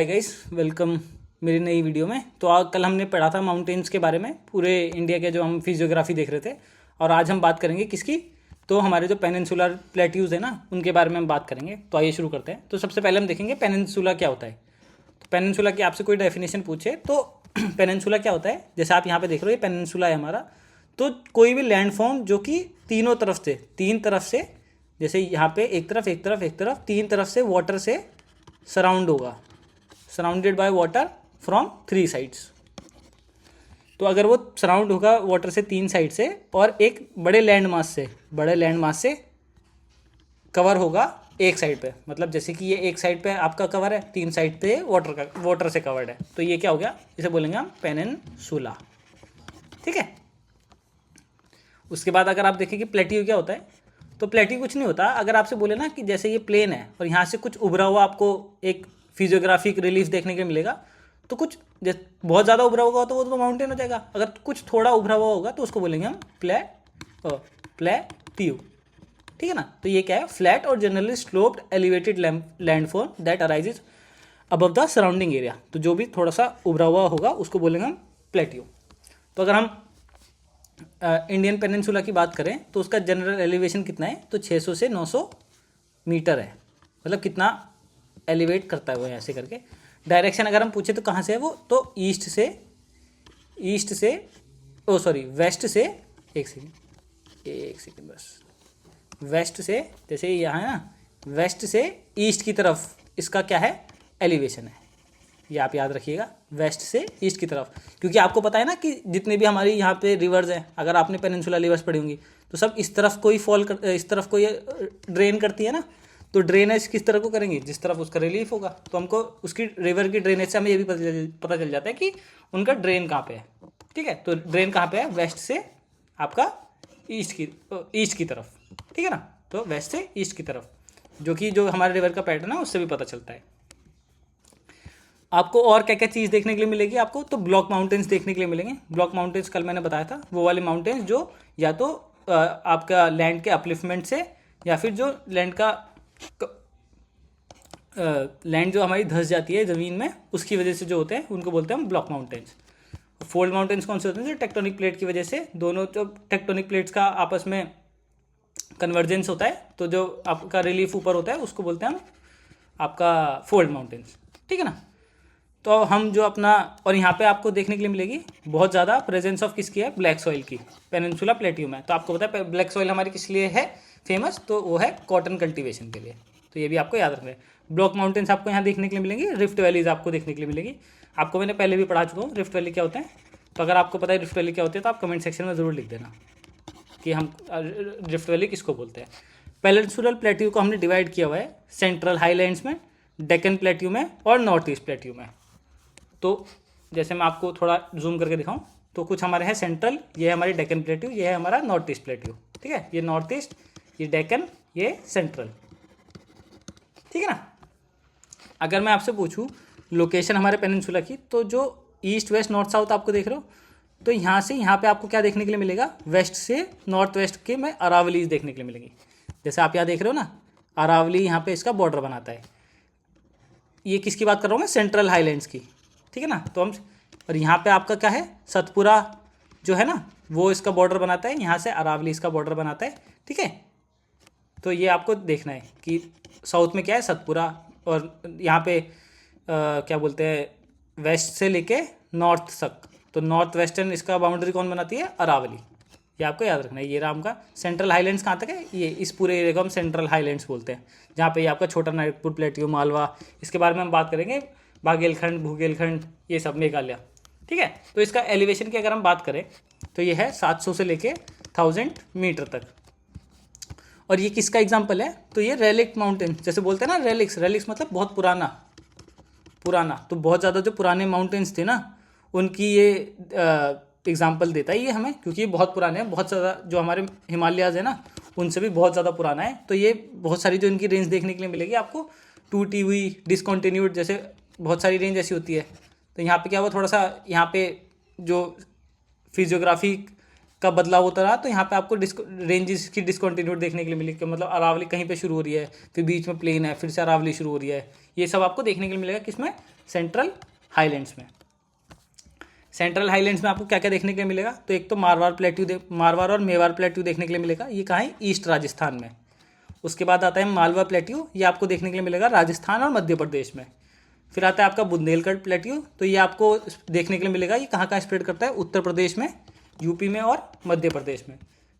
Hi guys, welcome मेरी नई video में। तो कल हमने पढ़ा था माउंटेन्स के बारे में, पूरे इंडिया के जो हम फिजियोग्राफी देख रहे थे। और आज हम बात करेंगे किसकी, तो हमारे जो पेनिनसुलर प्लेट्यूज है ना, उनके बारे में हम बात करेंगे। तो आइए शुरू करते हैं। तो सबसे पहले हम देखेंगे पेनिनसुला क्या होता है। तो पेनिनसुला की आपसे कोई डेफिनेशन पूछे तो पेनिनसुला क्या होता है, जैसे आप यहाँ पे देख रहे हो, ये पेनिनसुला है हमारा। तो कोई भी लैंड फॉर्म जो कि तीन तरफ से, जैसे यहाँ पे एक तरफ तीन तरफ से वाटर से सराउंड होगा, surrounded by water from 3 sides. तो अगर वो सराउंड होगा वाटर से 3 साइड से और एक बड़े लैंड मास से कवर होगा एक साइड पे, मतलब जैसे कि ये एक साइड पे आपका कवर है, 3 साइड पे वाटर से कवर्ड है, तो ये क्या हो गया, इसे बोलेंगे हम पेनिनसुला। ठीक है। उसके बाद अगर आप देखें कि प्लेट्यू क्या होता है, तो प्लेट्यू कुछ नहीं होता। अगर आपसे बोले ना कि जैसे ये प्लेन है और यहाँ से कुछ उभरा हुआ आपको एक फिजियोग्राफिक रिलीफ देखने के मिलेगा, तो कुछ बहुत ज़्यादा उभरा होगा तो वो तो माउंटेन हो जाएगा। अगर कुछ थोड़ा उभरा हुआ होगा तो उसको बोलेंगे हम प्लेट्यू। ठीक है ना। तो ये क्या है, फ्लैट और generally sloped elevated landform that arises above the surrounding area. तो जो भी थोड़ा सा उभरा हुआ होगा उसको बोलेंगे हम प्लेट्यू। तो अगर हम इंडियन पेनिनसुला की बात करें तो उसका जनरल एलिवेशन कितना है, तो 600 से 900 मीटर है। मतलब कितना एलिवेट करता है वो ऐसे करके। डायरेक्शन अगर हम पूछे तो कहाँ से है वो, तो वेस्ट से, एक सेकेंड बस, वेस्ट से, जैसे यहाँ है ना, वेस्ट से ईस्ट की तरफ इसका क्या है, एलिवेशन है। ये आप याद रखिएगा, वेस्ट से ईस्ट की तरफ, क्योंकि आपको पता है ना कि जितने भी हमारी यहाँ पे रिवर्स हैं, अगर आपने पेनिनसुला रिवर्स पढ़ी होंगी तो सब इस तरफ कोई इस तरफ कोई ड्रेन करती है ना। तो ड्रेनेज किस तरह को करेंगे, जिस तरफ उसका रिलीफ होगा। तो हमको उसकी रिवर की ड्रेनेज से हमें ये भी पता चल जाता है कि उनका ड्रेन कहाँ पे है। ठीक है। तो ड्रेन कहाँ पे है, वेस्ट से आपका ईस्ट की तरफ। ठीक है ना। तो वेस्ट से ईस्ट की तरफ, जो हमारे रिवर का पैटर्न है उससे भी पता चलता है। आपको और क्या क्या चीज़ देखने के लिए मिलेगी आपको, तो ब्लॉक माउंटेन्स देखने के लिए मिलेंगे। ब्लॉक माउंटेन्स कल मैंने बताया था, वो वाले माउंटेन्स जो या तो आपका लैंड के अपलिफ्टमेंट से, या फिर जो लैंड जो हमारी धंस जाती है ज़मीन में, उसकी वजह से जो होते हैं उनको बोलते हैं हम ब्लॉक माउंटेन्स। फोल्ड माउंटेन्स कौन से होते हैं, जो टेक्टोनिक प्लेट की वजह से, दोनों जो टेक्टोनिक प्लेट्स का आपस में कन्वर्जेंस होता है, तो जो आपका रिलीफ ऊपर होता है उसको बोलते हैं हम आपका फोल्ड माउंटेन्स। ठीक है ना। तो हम जो अपना, और यहाँ पे आपको देखने के लिए मिलेगी बहुत ज़्यादा प्रेजेंस ऑफ किसकी है, ब्लैक सॉइल की, पेनिनसुला प्लेट्यू में। तो आपको पता है ब्लैक सॉइल हमारी किस लिए है फेमस, तो वो है कॉटन कल्टीवेशन के लिए। तो ये भी आपको याद रखना है। ब्लॉक माउंटेन्स आपको यहाँ देखने के लिए मिलेंगी, रिफ्ट वैलीज आपको देखने के लिए मिलेगी। आपको मैंने पहले भी पढ़ा चुका हूँ रिफ्ट वैली क्या होते हैं। तो अगर आपको पता है रिफ्ट वैली क्या होती है तो आप कमेंट सेक्शन में ज़रूर लिख देना कि हम रिफ्ट वैली किसको बोलते हैं। पेनिनसुलर प्लेट्यू को हमने डिवाइड किया हुआ है सेंट्रल हाईलैंड्स में, डेक्कन प्लेट्यू में और नॉर्थ ईस्ट प्लेट्यू में। तो जैसे मैं आपको थोड़ा जूम करके दिखाऊं, तो कुछ हमारे हैं सेंट्रल, ये है हमारी डेक्कन प्लेट्यू, ये है हमारा नॉर्थ ईस्ट प्लेट्यू। ठीक है। ये नॉर्थ ईस्ट, ये डेक्कन, ये सेंट्रल। ठीक है ना। अगर मैं आपसे पूछूं लोकेशन हमारे पेनिनसुला की, तो जो ईस्ट वेस्ट नॉर्थ साउथ आपको देख रहे हो, तो यहाँ से यहाँ पे आपको क्या देखने के लिए मिलेगा, वेस्ट से नॉर्थ वेस्ट के में अरावलीज देखने के लिए मिलेंगी। जैसे आप यहाँ देख रहे हो ना, अरावली यहाँ पे इसका बॉर्डर बनाता है। ये किसकी बात कर रहा हूँ मैं, सेंट्रल हाईलैंड्स की। ठीक है ना। तो हम, और यहाँ पे आपका क्या है, सतपुरा जो है ना, वो इसका बॉर्डर बनाता है, यहाँ से अरावली इसका बॉर्डर बनाता है। ठीक है। तो ये आपको देखना है कि साउथ में क्या है, सतपुरा, और यहाँ पे क्या बोलते हैं, वेस्ट से लेके नॉर्थ तक, तो नॉर्थ वेस्टर्न इसका बाउंड्री कौन बनाती है, अरावली। ये आपको याद रखना है। ये राम का सेंट्रल हाईलैंड्स कहाँ तक है, ये इस पूरे एरिया को हम सेंट्रल हाईलैंड्स बोलते हैं, जहाँ पे ये आपका छोटा नागपुर प्लेट्यू, मालवा, इसके बारे में हम बात करेंगे, बागेलखंड, भूगेलखंड, ये सब मेघालय। ठीक है। तो इसका एलिवेशन की अगर हम बात करें तो ये है 700 से लेके 1000 मीटर तक। और ये किसका एग्जाम्पल है, तो ये रेलिक माउंटेन, जैसे बोलते हैं ना रेलिक्स मतलब बहुत पुराना। तो बहुत ज़्यादा जो पुराने माउंटेन्स थे ना, उनकी ये एग्जाम्पल देता है ये हमें, क्योंकि ये बहुत पुराने हैं। बहुत ज़्यादा जो हमारे हिमालयाज़ है ना, उनसे भी बहुत ज़्यादा पुराना है। तो ये बहुत सारी जो इनकी रेंज देखने के लिए मिलेगी आपको, टूटी हुई, डिसकंटिन्यूड, जैसे बहुत सारी रेंज ऐसी होती है। तो यहाँ पे क्या हुआ, थोड़ा सा यहाँ पे जो फिजियोग्राफी का बदलाव होता रहा, तो यहाँ पे आपको रेंजेस की डिसकंटिन्यूड देखने के लिए मिली, कि मतलब अरावली कहीं पे शुरू हो रही है, फिर बीच में प्लेन है, फिर से अरावली शुरू हो रही है। ये सब आपको देखने के लिए मिलेगा किसमें, सेंट्रल हाईलैंड्स में। सेंट्रल हाईलैंड्स में आपको क्या क्या देखने के लिए मिलेगा? तो एक तो मारवार और मेवाड़ प्लेट्यू देखने के लिए मिलेगा, ये कहाँ है? ईस्ट राजस्थान में। उसके बाद आता है मालवा प्लेट्यू, ये आपको देखने के लिए मिलेगा राजस्थान और मध्य प्रदेश में। फिर आता है आपका बुंदेलखंड प्लेट्यू, तो ये आपको देखने के लिए मिलेगा, ये कहाँ कहाँ स्प्रेड करता है? उत्तर प्रदेश में, यूपी में और मध्य प्रदेश में।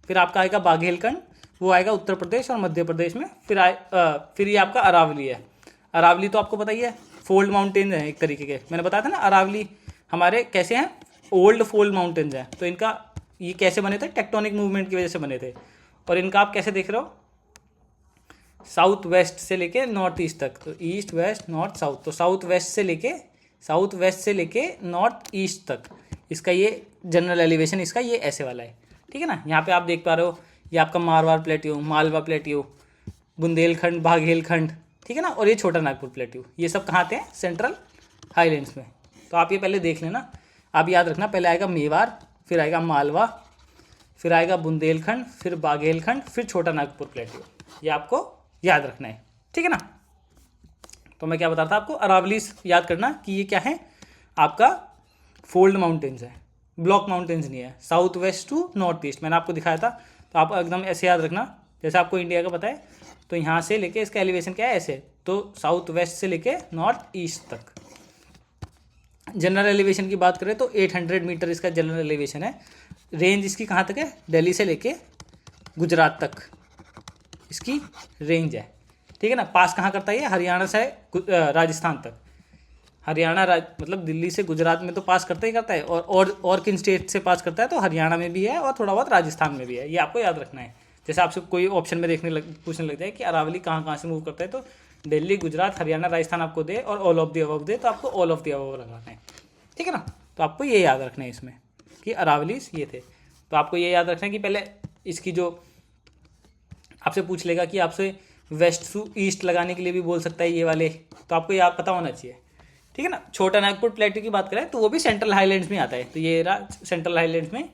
फिर आपका आएगा बाघेलखंड, वो आएगा उत्तर प्रदेश और मध्य प्रदेश में। फिर ये आपका अरावली है। अरावली तो आपको पता ही है, फोल्ड माउंटेन है एक तरीके के। मैंने बताया था ना अरावली हमारे कैसे हैं? ओल्ड फोल्ड माउंटेन्स हैं। तो इनका ये कैसे बने थे? टेक्टोनिक मूवमेंट की वजह से बने थे। और इनका आप कैसे देख रहे हो? साउथ वेस्ट से लेके नॉर्थ ईस्ट तक, तो ईस्ट वेस्ट नॉर्थ साउथ, तो साउथ वेस्ट से लेके नॉर्थ ईस्ट तक इसका ये जनरल एलिवेशन इसका ये ऐसे वाला है, ठीक है ना। यहाँ पे आप देख पा रहे हो, ये आपका मारवाड़ प्लेट्यू, मालवा प्लेट्यू, बुंदेलखंड, बाघेलखंड, ठीक है ना। और ये छोटा नागपुर प्लेट्यू, ये सब कहाँ आते हैं? सेंट्रल हाईलैंड्स में। तो आप ये पहले देख लेना, आप याद रखना, पहले आएगा मेवाड़, फिर आएगा मालवा, फिर आएगा बुंदेलखंड, फिर बाघेलखंड, फिर छोटा नागपुर प्लेट्यू। ये आपको याद रखना है, ठीक है ना। तो मैं क्या बता रहा था आपको? अरावलीज याद करना कि ये क्या है? आपका फोल्ड माउंटेन्स है, ब्लॉक माउंटेन्स नहीं है। South west to north east मैंने आपको दिखाया था, तो आप एकदम ऐसे याद रखना जैसे आपको इंडिया का पता है। तो यहाँ से लेके इसका एलिवेशन क्या है? ऐसे। तो साउथ वेस्ट से लेके नॉर्थ ईस्ट तक। जनरल एलिवेशन की बात करें तो 800 मीटर इसका जनरल एलिवेशन है। रेंज इसकी कहाँ तक है? दिल्ली से लेके गुजरात तक इसकी रेंज है, ठीक है ना। पास कहाँ करता है ये? हरियाणा से राजस्थान तक। मतलब दिल्ली से गुजरात में तो पास करता ही करता है, और किन स्टेट से पास करता है? तो हरियाणा में भी है और थोड़ा बहुत राजस्थान में भी है। ये आपको याद रखना है। जैसे आपसे कोई ऑप्शन में पूछने लग जाए कि अरावली कहाँ कहाँ से मूव करता है, तो दिल्ली, गुजरात, हरियाणा, राजस्थान आपको दे और ऑल ऑफ द अबव दे, तो आपको ऑल ऑफ द अबव लगाना है, ठीक है ना। तो आपको ये याद रखना है इसमें कि अरावलीज ये थे। तो आपको ये याद रखना है कि पहले इसकी जो आपसे पूछ लेगा कि आपसे वेस्ट टू ईस्ट लगाने के लिए भी बोल सकता है ये वाले, तो आपको याद पता होना चाहिए, ठीक है ना। छोटा नागपुर प्लेट्यू की बात करें तो वो भी सेंट्रल हाईलैंड्स में आता है, तो ये रहा सेंट्रल हाईलैंड्स में।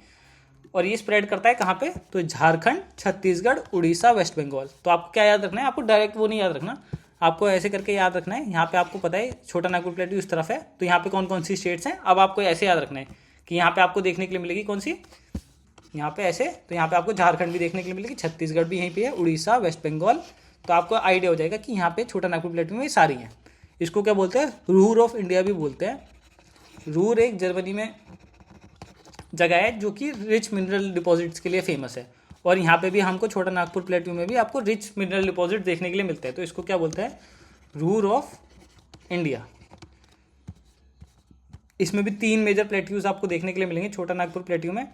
और ये स्प्रेड करता है कहाँ पे? तो झारखंड, छत्तीसगढ़, उड़ीसा, वेस्ट बंगाल। तो आपको क्या याद रखना है? आपको डायरेक्ट वो नहीं याद रखना, आपको ऐसे करके याद रखना है। यहाँ पे आपको पता है छोटा नागपुर प्लेट्यू इस तरफ है, तो यहाँ पे कौन कौन सी स्टेट्स हैं। अब आपको ऐसे याद रखना है कि यहाँ पे आपको देखने के लिए मिलेगी कौन सी? यहाँ पे ऐसे, तो यहाँ पे आपको झारखंड भी देखने के लिए मिलेगी, छत्तीसगढ़ भी यहीं पे है, उड़ीसा, वेस्ट बंगाल। तो आपको आइडिया हो जाएगा कि यहाँ पे छोटा नागपुर प्लेट्यू में ये सारी हैं। इसको क्या बोलते हैं? रूर ऑफ इंडिया भी बोलते हैं। रूर एक जर्मनी में जगह है जो कि रिच मिनरल डिपॉजिट्स के लिए फेमस है, और यहाँ पे भी हमको छोटा नागपुर प्लेट्यू में भी आपको रिच मिनरल डिपॉजिट देखने के लिए मिलते हैं। तो इसको क्या बोलते हैं? Ruhr of India. इसमें भी 3 मेजर प्लेट्यूज आपको देखने के लिए मिलेंगे छोटा नागपुर प्लेट्यू में,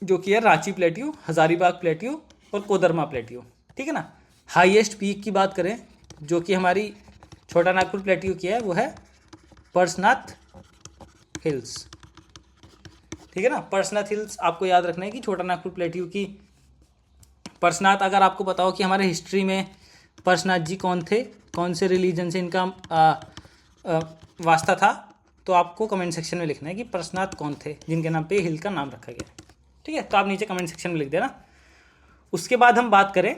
जो कि है रांची प्लेट्यू, हजारीबाग प्लेट्यू और कोदरमा प्लेट्यू, ठीक है ना। हाईएस्ट पीक की बात करें जो कि हमारी छोटा नागपुर प्लेट्यू की है, वो है पारसनाथ हिल्स, ठीक है ना। पारसनाथ हिल्स आपको याद रखना है कि छोटा नागपुर प्लेट्यू की पारसनाथ, अगर आपको पता हो कि हमारे हिस्ट्री में पारसनाथ जी कौन थे, कौन से रिलीजन से इनका वास्ता था, तो आपको कमेंट सेक्शन में लिखना है कि पारसनाथ कौन थे जिनके नाम पे हिल का नाम रखा गया, ठीक है। तो आप नीचे कमेंट सेक्शन में लिख देना। उसके बाद हम बात करें,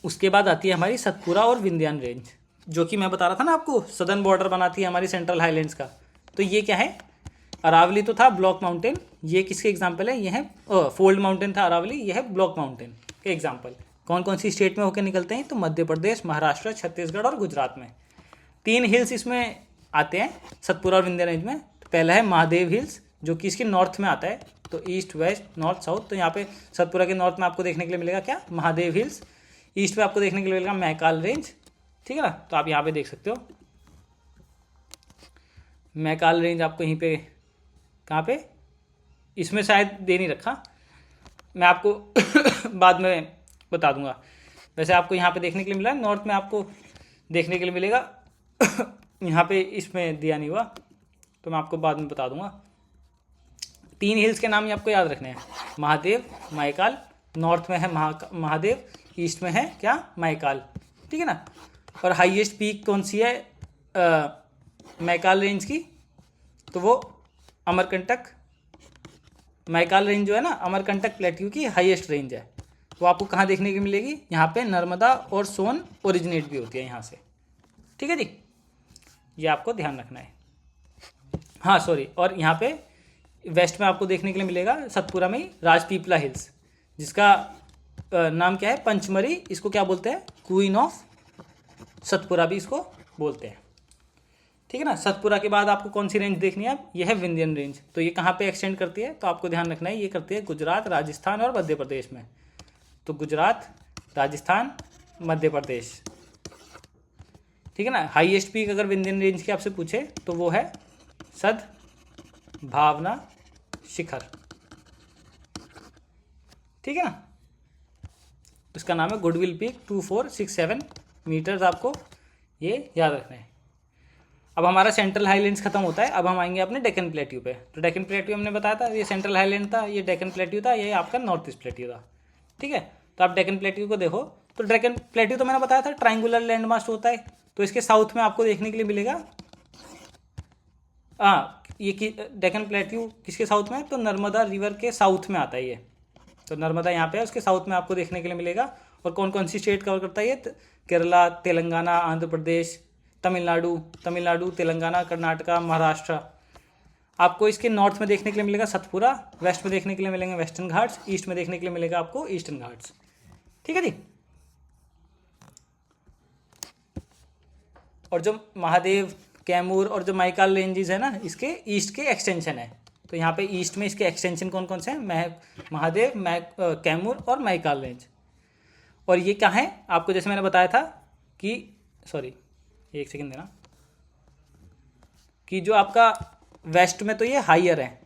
उसके बाद आती है हमारी सतपुरा और विंध्यान रेंज, जो कि मैं बता रहा था ना आपको सदर्न बॉर्डर बनाती है हमारी सेंट्रल हाईलैंड्स का। तो ये क्या है? अरावली तो था ब्लॉक माउंटेन, ये किसके एग्जाम्पल है? ये है फोल्ड माउंटेन था अरावली, ये है ब्लॉक माउंटेन के एग्जाम्पल। कौन कौन सी स्टेट में होकर निकलते हैं? तो मध्य प्रदेश, महाराष्ट्र, छत्तीसगढ़ और गुजरात में। 3 हिल्स इसमें आते हैं सतपुरा और विंध्या रेंज में। तो पहला है महादेव हिल्स, जो कि इसके नॉर्थ में आता है, तो ईस्ट, वेस्ट, नॉर्थ, साउथ। तो यहाँ पे सतपुरा के नॉर्थ में आपको देखने के लिए मिलेगा क्या? महादेव हिल्स। ईस्ट में आपको देखने के लिए मिलेगा मैकाल रेंज, ठीक है ना। तो आप यहाँ पे देख सकते हो मैकाल रेंज आपको यहीं पे, कहाँ पे? इसमें शायद दे नहीं रखा, मैं आपको बाद में बता दूंगा। वैसे आपको यहाँ पे देखने के लिए मिला है, नॉर्थ में आपको देखने के लिए मिलेगा यहाँ पे इसमें दिया नहीं हुआ, तो मैं आपको बाद में बता दूंगा। 3 हिल्स के नाम ही आपको याद रखने हैं, महादेव, मैकाल। नॉर्थ में है महादेव, ईस्ट में है क्या? मैकाल, ठीक है ना। और हाईएस्ट पीक कौन सी है मैकाल रेंज की? तो वो अमरकंटक, मैकाल रेंज जो है ना, अमरकंटक प्लेट्यू की हाईएस्ट रेंज है। वो आपको कहाँ देखने की मिलेगी? यहाँ पे नर्मदा और सोन ओरिजिनेट भी होती है यहाँ से, ठीक है जी। ये आपको ध्यान रखना है। हाँ सॉरी, और यहाँ पे वेस्ट में आपको देखने के लिए मिलेगा सतपुरा में ही राजपीपला हिल्स, जिसका नाम क्या है, पंचमरी। इसको क्या बोलते हैं, क्वीन ऑफ सतपुरा भी इसको बोलते हैं। ठीक है ना। सतपुरा के बाद आपको कौन सी रेंज देखनी है अब, ये है विंध्यन रेंज। तो ये कहाँ पे एक्सटेंड करती है, तो आपको ध्यान रखना है ये करती है गुजरात, राजस्थान और मध्य प्रदेश में। तो गुजरात, राजस्थान, मध्य प्रदेश। ठीक है ना। हाईएस्ट पीक अगर विंध्यन रेंज की आपसे पूछे तो वो है सद्भावना शिखर। ठीक है ना। इसका नाम है गुडविल पीक, 2467 मीटर्स, आपको ये याद रखना है। अब हमारा सेंट्रल हाईलैंड्स खत्म होता है, अब हम आएंगे अपने डेक्कन प्लेट्यू पे। तो डेक्कन प्लेट्यू हमने बताया था, ये सेंट्रल हाईलैंड था, ये डेक्कन प्लेट्यू था, ये आपका नॉर्थ ईस्ट प्लेट्यू था। ठीक है। तो आप डेक्कन प्लेट्यू को देखो, तो डेक्कन प्लेट्यू तो मैंने बताया था ट्राइंगुलर लैंड मास होता है। तो इसके साउथ में आपको देखने के लिए मिलेगा, ये डेक्कन प्लेट्यू किसके साउथ में है, तो नर्मदा रिवर के साउथ में आता है ये। तो नर्मदा यहाँ पे है, उसके साउथ में आपको देखने के लिए मिलेगा। और कौन कौन सी स्टेट कवर करता है ये, केरला, तेलंगाना, आंध्र प्रदेश, तमिलनाडु, तेलंगाना, कर्नाटका, महाराष्ट्र। आपको इसके नॉर्थ में देखने के लिए मिलेगा सतपुरा, वेस्ट में देखने के लिए मिलेंगे वेस्टर्न घाट्स, ईस्ट में देखने के लिए मिलेगा आपको ईस्टर्न घाट्स। ठीक है जी। और जो महादेव, कैमूर और जो माइकाल रेंजेस है ना, इसके ईस्ट के एक्सटेंशन है। तो यहाँ पे ईस्ट में इसके एक्सटेंशन कौन कौन से हैं, महादेव, कैमूर और माइकाल रेंज। और ये क्या है, आपको जैसे मैंने बताया था कि, सॉरी एक सेकंड देना, कि जो आपका वेस्ट में तो ये हाइयर है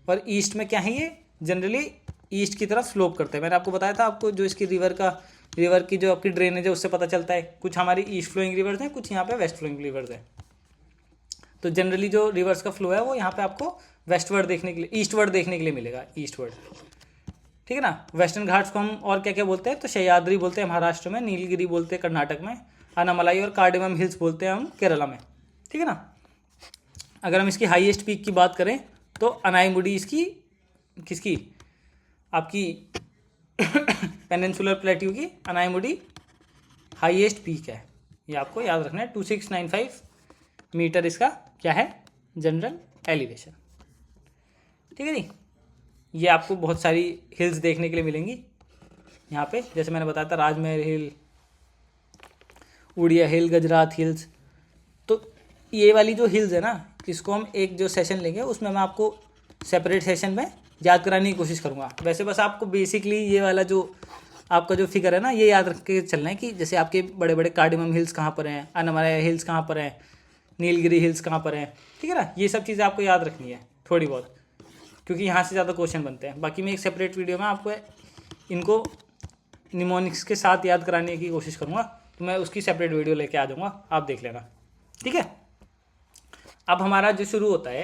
और ईस्ट में क्या है, ये जनरली ईस्ट की तरफ स्लोप करते हैं। मैंने आपको बताया था, आपको जो इसकी रिवर की जो आपकी ड्रेनेज है उससे पता चलता है। कुछ हमारी ईस्ट फ्लोइंग रिवर्स हैं, कुछ यहाँ पे वेस्ट फ्लोइंग रिवर्स हैं। तो जनरली जो रिवर्स का फ्लो है वो यहाँ पे आपको वेस्टवर्ड देखने के लिए, ईस्टवर्ड देखने के लिए मिलेगा, ईस्टवर्ड। ठीक है ना। वेस्टर्न घाट्स को हम और क्या क्या बोलते हैं, तो सह्याद्री बोलते हैं महाराष्ट्र में, नीलगिरी बोलते हैं कर्नाटक में, अनामलाई और कार्डेमम हिल्स बोलते हैं हम केरला में। ठीक है ना। अगर हम इसकी हाईएस्ट पीक की बात करें तो अनाईमुडी इसकी किसकी, आपकी पेनिनसुलर प्लेट्यू की अनाईमुडी हाईएस्ट पीक है। ये आपको याद रखना है। 2695 मीटर इसका क्या है, जनरल एलिवेशन। ठीक है जी। ये आपको बहुत सारी हिल्स देखने के लिए मिलेंगी यहाँ पे, जैसे मैंने बताया था राजमहल हिल, उड़िया हिल, गुजरात हिल्स। तो ये वाली जो हिल्स है ना, इसको हम एक जो सेशन लेंगे उसमें मैं आपको सेपरेट सेशन में याद कराने की कोशिश करूँगा। वैसे बस आपको बेसिकली ये वाला जो आपका जो फिगर है ना, ये याद रख के चलना है कि जैसे आपके बड़े बड़े कार्डेमम हिल्स कहाँ पर हैं, अनामलाई हिल्स कहाँ पर हैं, नीलगिरी हिल्स कहाँ पर हैं। ठीक है ना। ये सब चीज़ें आपको याद रखनी है थोड़ी बहुत, क्योंकि यहाँ से ज़्यादा क्वेश्चन बनते हैं। बाकी मैं एक सेपरेट वीडियो में आपको इनको निमोनिक्स के साथ याद कराने की कोशिश करूँगा, तो मैं उसकी सेपरेट वीडियो लेके आ जाऊँगा, आप देख लेना। ठीक है। अब हमारा जो शुरू होता है,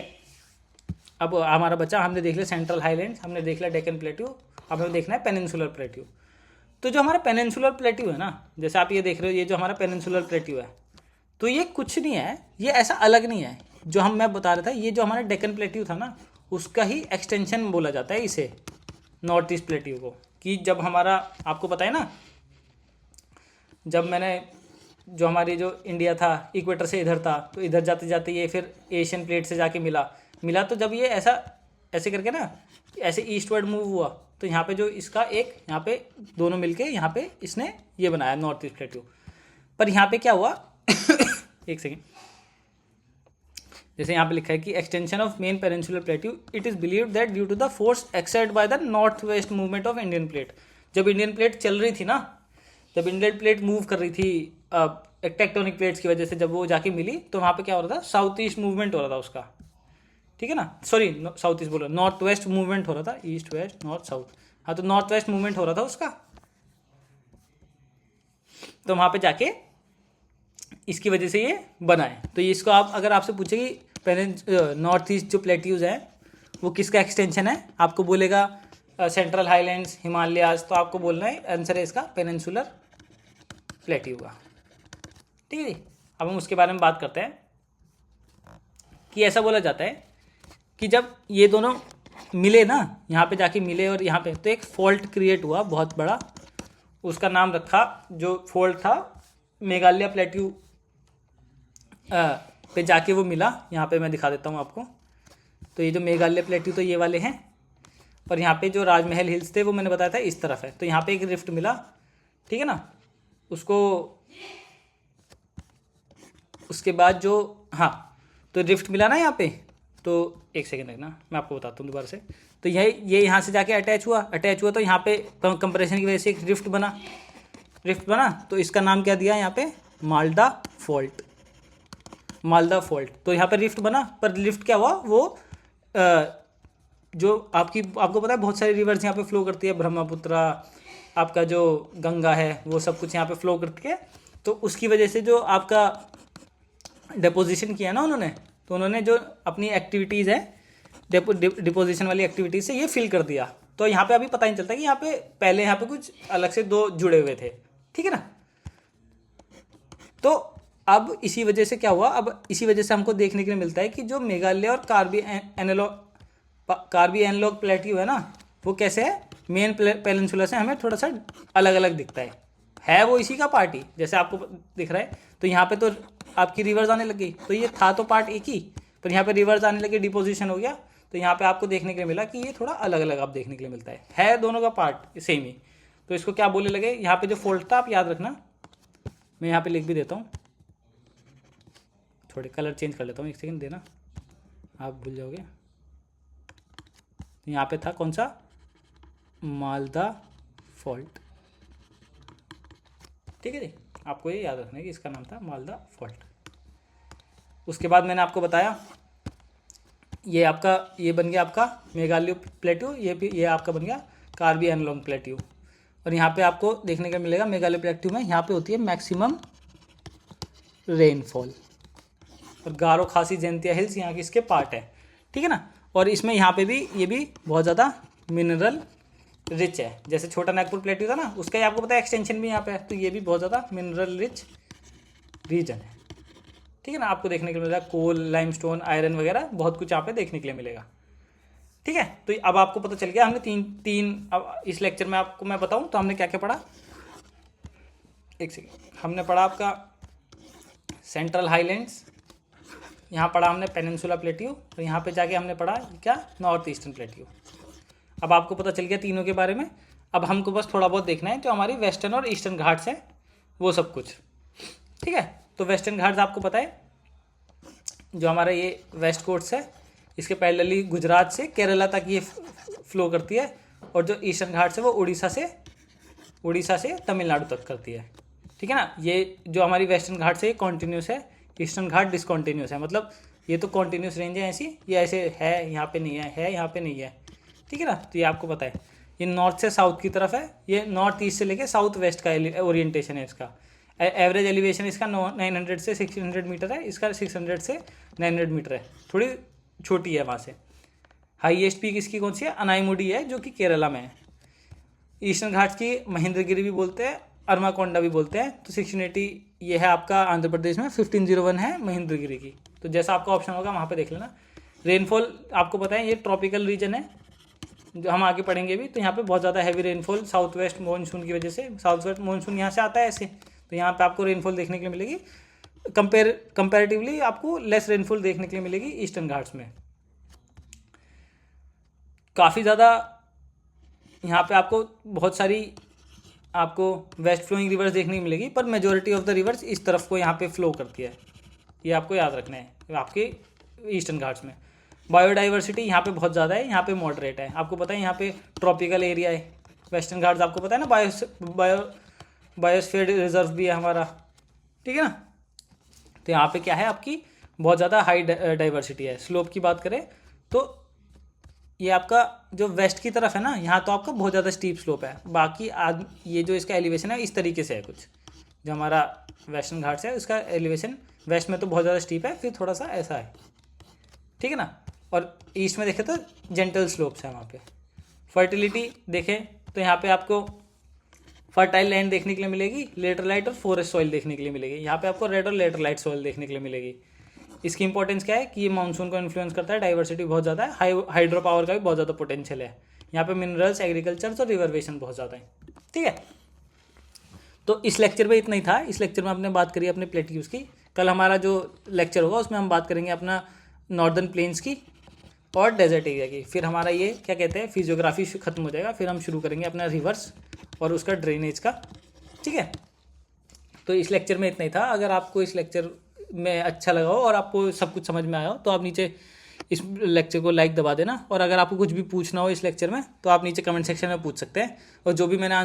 अब हमारा बच्चा, हमने देख लिया सेंट्रल हाईलैंड्स, हमने देख लिया डेक्कन प्लेट्यू, अब हमें देखना है पेनिनसुलर प्लेट्यू। तो जो हमारा पेनिनसुलर प्लेट्यू है ना, जैसे आप ये देख रहे हो, ये जो हमारा पेनिनसुलर प्लेट्यू है, तो ये कुछ नहीं है, ये ऐसा अलग नहीं है। जो मैं बता रहा था, ये जो हमारा डेक्कन प्लेट्यू था ना, उसका ही एक्सटेंशन बोला जाता है इसे, नॉर्थ ईस्ट प्लेट्यू को। कि जब हमारा, आपको पता है ना, जब मैंने जो हमारी जो इंडिया था इक्वेटर से इधर था, तो इधर जाते जाते ये फिर एशियन प्लेट से जाके मिला। तो जब ये ऐसे करके ना, ऐसे ईस्टवर्ड मूव हुआ, तो यहाँ पे जो इसका एक, यहाँ पे दोनों मिलके यहाँ पे इसने ये बनाया नॉर्थ ईस्ट प्लेट्यू। पर यहाँ पे क्या हुआ एक सेकेंड, जैसे यहाँ पे लिखा है कि extension of main peninsular plateau, it is believed that due to the force exert by the north west movement of Indian plate. जब इंडियन प्लेट चल रही थी ना, जब इंडियन प्लेट मूव कर रही थी टेक्टोनिक प्लेट्स की वजह से, जब वो जाके मिली, तो वहाँ पे क्या हो रहा था, साउथ ईस्ट मूवमेंट हो रहा था उसका। ठीक है ना। सॉरी, साउथ ईस्ट बोला, नॉर्थ वेस्ट मूवमेंट हो रहा था, ईस्ट वेस्ट नॉर्थ साउथ, हाँ, तो नॉर्थ वेस्ट मूवमेंट हो रहा था उसका। तो वहाँ पे जाके इसकी वजह से ये बना है। तो इसको आप, अगर आपसे पूछे कि नॉर्थ ईस्ट जो प्लेट्यूज हैं वो किसका एक्सटेंशन है, आपको बोलेगा सेंट्रल हाईलैंड्स, हिमालयाज, तो आपको बोलना है आंसर है इसका पेनिनसुलर प्लेट्यू का। ठीक है जी। अब हम उसके बारे में बात करते हैं कि ऐसा बोला जाता है कि जब ये दोनों मिले ना, यहाँ पे जाके मिले और यहाँ पे, तो एक फॉल्ट क्रिएट हुआ बहुत बड़ा। उसका नाम रखा, जो फॉल्ट था, मेघालय प्लेट्यू पे जाके वो मिला। यहाँ पे मैं दिखा देता हूँ आपको। तो ये जो मेघालय प्लेट्यू तो ये वाले हैं, और यहाँ पे जो राजमहल हिल्स थे वो मैंने बताया था इस तरफ है। तो यहाँ पे एक रिफ्ट मिला, ठीक है ना। उसको उसके बाद जो, हाँ, तो रिफ्ट मिला ना यहाँ पे। तो एक सेकेंड रखना, मैं आपको बताता हूँ दोबारा से। तो ये यहाँ से जाके अटैच हुआ तो यहाँ पे कंप्रेशन की वजह से एक रिफ्ट बना। तो इसका नाम क्या दिया यहाँ पे, मालदा फॉल्ट। तो यहाँ पे रिफ्ट बना, पर रिफ्ट क्या हुआ, वो जो आपको पता है बहुत सारी रिवर्स यहाँ पे फ्लो करती है, ब्रह्मपुत्रा, आपका जो गंगा है, वो सब कुछ यहाँ पे फ्लो करती है। तो उसकी वजह से जो आपका डिपोजिशन किया ना उन्होंने, तो उन्होंने जो अपनी एक्टिविटीज़ है डिपोजिशन वाली एक्टिविटीज़ से ये फिल कर दिया। तो यहाँ पे अभी पता नहीं चलता कि यहाँ पे पहले यहाँ पे कुछ अलग से दो जुड़े हुए थे, ठीक है ना। तो अब इसी वजह से क्या हुआ, अब इसी वजह से हमको देखने के लिए मिलता है कि जो मेघालय और कार्बी एनालॉग प्लेट्यू है ना, वो कैसे है, मेन पेनिनसुला से हमें थोड़ा सा अलग अलग दिखता है वो इसी का पार्ट ही, जैसे आपको दिख रहा है। तो यहाँ पे तो आपकी रिवर्स आने लग गई, तो ये था तो पार्ट एक ही, पर यहाँ पे रिवर्स आने लगे, डिपोजिशन हो गया। तो यहाँ पे आपको देखने के लिए मिला कि ये थोड़ा अलग अलग आप देखने के लिए मिलता है दोनों का पार्ट सेम ही। तो इसको क्या बोलने लगे, यहाँ पे जो फॉल्ट था आप याद रखना, मैं यहाँ पे लिख भी देता हूँ, थोड़े कलर चेंज कर लेता हूँ, एक सेकंड देना, आप भूल जाओगे। यहाँ पे था कौन सा, मालदा फॉल्ट, ठीक है जी। आपको ये याद रखना है कि इसका नाम था मालदा फॉल्ट। उसके बाद मैंने आपको बताया ये बन गया आपका मेघालय प्लेट्यू, ये आपका बन गया कार्बी एनालॉग प्लेट्यू। और यहाँ पे आपको देखने को मिलेगा मेघालय प्लेट्यू में यहाँ पे होती है मैक्सिमम रेनफॉल, और गारो खासी जयंतिया हिल्स यहाँ की इसके पार्ट है, ठीक है ना। और इसमें यहाँ पे भी ये भी बहुत ज़्यादा मिनरल रिच है, जैसे छोटा नागपुर प्लेट्यू था ना, उसका ही आपको पता है एक्सटेंशन भी यहाँ पे है। तो ये भी बहुत ज़्यादा मिनरल रिच रीजन है, ठीक है ना। आपको देखने के लिए मिलेगा कोल, लाइमस्टोन, आयरन वगैरह बहुत कुछ यहाँ पे देखने के लिए मिलेगा, ठीक है। तो अब आपको पता चल गया, हमने तीन अब इस लेक्चर में आपको मैं बताऊँ तो हमने क्या क्या पढ़ा। एक सेकेंड, हमने पढ़ा आपका सेंट्रल हाईलैंड्स, यहाँ पढ़ा हमने पेनिनसुला प्लेट्यू, और यहाँ पे जाके हमने पढ़ा क्या, नॉर्थ ईस्टर्न प्लेट्यू। अब आपको पता चल गया तीनों के बारे में। अब हमको बस थोड़ा बहुत देखना है जो हमारी वेस्टर्न और ईस्टर्न घाट्स हैं, वो सब कुछ, ठीक है। तो वेस्टर्न घाट्स आपको पता है, जो हमारा ये वेस्ट कोस्ट है, इसके पैरेलली गुजरात से केरला तक ये फ्लो करती है, और जो ईस्टर्न घाट्स है वो उड़ीसा से तमिलनाडु तक करती है, ठीक है ना। ये जो हमारी वेस्टर्न घाट्स है ये कॉन्टिन्यूस है, ईस्टर्न घाट डिसकॉन्टिन्यूस है, मतलब ये तो कॉन्टिन्यूस रेंज है ऐसी, ये ऐसे है यहाँ पे नहीं है यहाँ पे नहीं है, ठीक है ना। तो ये आपको पता है, ये नॉर्थ से साउथ की तरफ है, ये नॉर्थ ईस्ट से लेके साउथ वेस्ट का ओरिएंटेशन है इसका। एवरेज एलिवेशन इसका 900 से 1600 मीटर है, इसका 600 से 900 मीटर है, थोड़ी छोटी है वहाँ से। हाईएस्ट पीक इसकी कौन सी है, अनाईमुडी है, जो कि केरला में है। ईस्टर्न घाट्स की महेंद्रगिरी भी बोलते हैं, अरमाकोंडा भी बोलते हैं। तो 680 ये है आपका आंध्र प्रदेश में, 1501 है महेंद्रगिरी की। तो जैसा आपका ऑप्शन होगा वहाँ पे देख लेना। रेनफॉल आपको पता है ये ट्रॉपिकल रीजन है, जो हम आगे पढ़ेंगे भी। तो यहाँ पे बहुत ज़्यादा heavy rainfall south west monsoon की वजह से, साउथ वेस्ट मानसून यहाँ से आता है ऐसे, तो यहाँ पे आपको रेनफॉल देखने के लिए मिलेगी। कंपेरेटिवली आपको लेस रेनफॉल देखने के लिए मिलेगी ईस्टर्न घाट्स में। काफ़ी ज़्यादा यहाँ पे आपको बहुत सारी आपको वेस्ट फ्लोइंग रिवर्स देखने को मिलेगी, पर मेजोरिटी ऑफ द रिवर्स इस तरफ को यहाँ पे फ्लो करती है, ये आपको याद रखना है आपके ईस्टर्न घाट्स में। बायोडाइवर्सिटी यहाँ पे बहुत ज़्यादा है, यहाँ पे मॉडरेट है। आपको पता है यहाँ पे ट्रॉपिकल एरिया है, वेस्टर्न घाट्स आपको पता है ना, बायोस्फीयर रिजर्व भी है हमारा, ठीक है ना। तो यहाँ पे क्या है, आपकी बहुत ज़्यादा हाई डाइवर्सिटी है। स्लोप की बात करें तो ये आपका जो वेस्ट की तरफ है ना, यहाँ तो आपका बहुत ज़्यादा स्टीप स्लोप है। बाकी ये जो इसका एलिवेशन है इस तरीके से है कुछ, जो हमारा वेस्टर्न घाट्स है उसका एलिवेशन वेस्ट में तो बहुत ज़्यादा स्टीप है, फिर थोड़ा सा ऐसा है, ठीक है ना। और ईस्ट में देखें तो जेंटल स्लोप्स है वहाँ पे। फर्टिलिटी देखें तो यहाँ पे आपको फर्टाइल लैंड देखने के लिए मिलेगी, लेटरलाइट और फॉरेस्ट सॉइल देखने के लिए मिलेगी। यहाँ पे आपको रेड और लेटरलाइट सॉइल देखने के लिए मिलेगी। इसकी इंपॉर्टेंस क्या है कि ये मानसून को इन्फ्लुएंस करता है, डाइवर्सिटी बहुत ज़्यादा है, हाइड्रो पावर का भी बहुत ज़्यादा पोटेंशियल है। यहाँ पे मिनरल्स, एग्रीकल्चर और रिजर्वेशन बहुत ज़्यादा है, ठीक है। तो इस लेक्चर में इतना ही था। इस लेक्चर में आपने बात करी अपने प्लेट्यूज की। कल हमारा जो लेक्चर होगा उसमें हम बात करेंगे अपना नॉर्दर्न प्लेन्स की और डेजर्ट एरिया की। फिर हमारा ये क्या कहते हैं फिजियोग्राफी ख़त्म हो जाएगा, फिर हम शुरू करेंगे अपना रिवर्स और उसका ड्रेनेज का। ठीक है, तो इस लेक्चर में इतना ही था। अगर आपको इस लेक्चर में अच्छा लगा हो और आपको सब कुछ समझ में आया हो तो आप नीचे इस लेक्चर को लाइक दबा देना। और अगर आपको कुछ भी पूछना हो इस लेक्चर में तो आप नीचे कमेंट सेक्शन में पूछ सकते हैं, और जो भी मैंने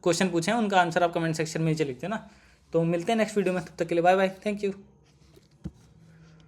क्वेश्चन पूछे हैं उनका आंसर आप कमेंट सेक्शन में नीचे लिख देना। तो मिलते हैं नेक्स्ट वीडियो में, तब तक के लिए बाय बाय, थैंक यू।